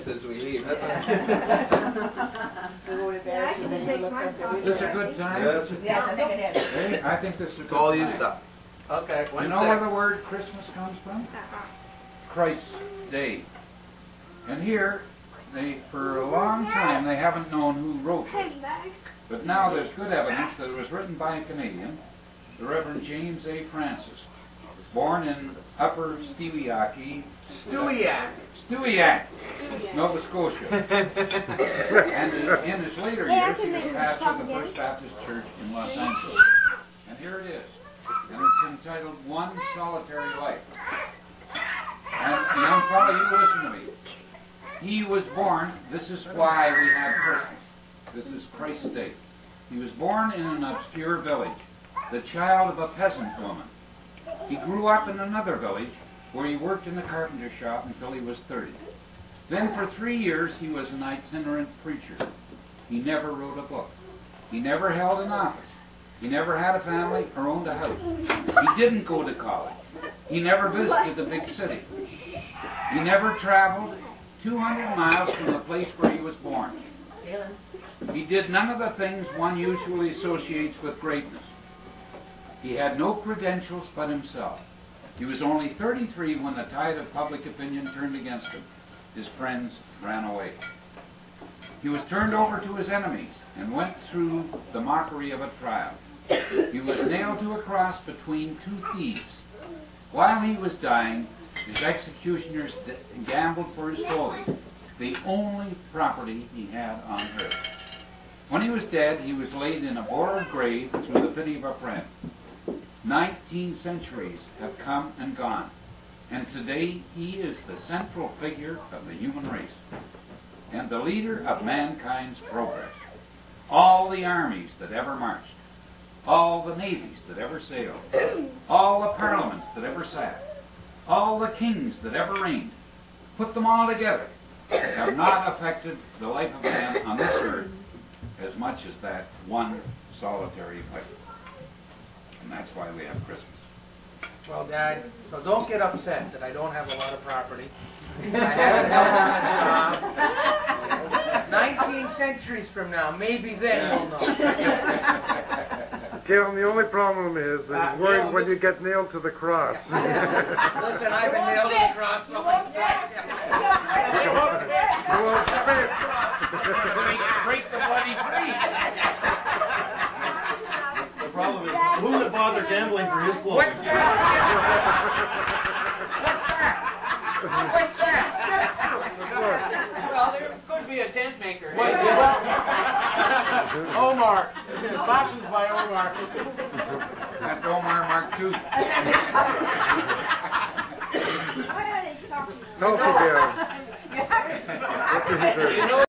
as we leave. Is this a good time? Yes. Yes, I think it is. Hey, I think this is It's all time. used up. Okay. You know where the word Christmas comes from? Christ's Day. And here, for a long time, they haven't known who wrote it. But now there's good evidence that it was written by a Canadian, the Reverend James A. Francis, born in Upper Stewiacke, Nova Scotia. And in his later years, he was pastor of the First Baptist Church in Los Angeles. And here it is. And it's entitled One Solitary Life. And young fellow, you listen to me. He was born, this is why we have Christmas. This is Christ's Day. He was born in an obscure village, the child of a peasant woman. He grew up in another village where he worked in the carpenter shop until he was 30. Then for 3 years he was an itinerant preacher. He never wrote a book. He never held an office. He never had a family or owned a house. He didn't go to college. He never visited the big city. He never traveled 200 miles from the place where he was born. He did none of the things one usually associates with greatness. He had no credentials but himself. He was only 33 when the tide of public opinion turned against him. His friends ran away. He was turned over to his enemies and went through the mockery of a trial. He was nailed to a cross between two thieves. While he was dying, his executioners gambled for his clothing, the only property he had on earth. When he was dead, he was laid in a borrowed grave through the pity of a friend. 19 centuries have come and gone, and today he is the central figure of the human race and the leader of mankind's progress. All the armies that ever marched, all the navies that ever sailed, all the parliaments that ever sat, all the kings that ever reigned, put them all together, have not affected the life of man on this earth as much as that one solitary life. And that's why we have Christmas. Well, Dad, so don't get upset that I don't have a lot of property. I haven't held on a job. 19 centuries from now, maybe then we'll know. Galen, the only problem is that he's worried when you get nailed to the cross. Listen, I've been nailed to the cross so many times. You won't spit. Break the bloody tree. The problem is, who would bother gambling for his clothes? What's that? What's that? Well, there could be a tent maker. Omar. Boxes by Omar. That's Omar Mark II. No, Galen. What did he do?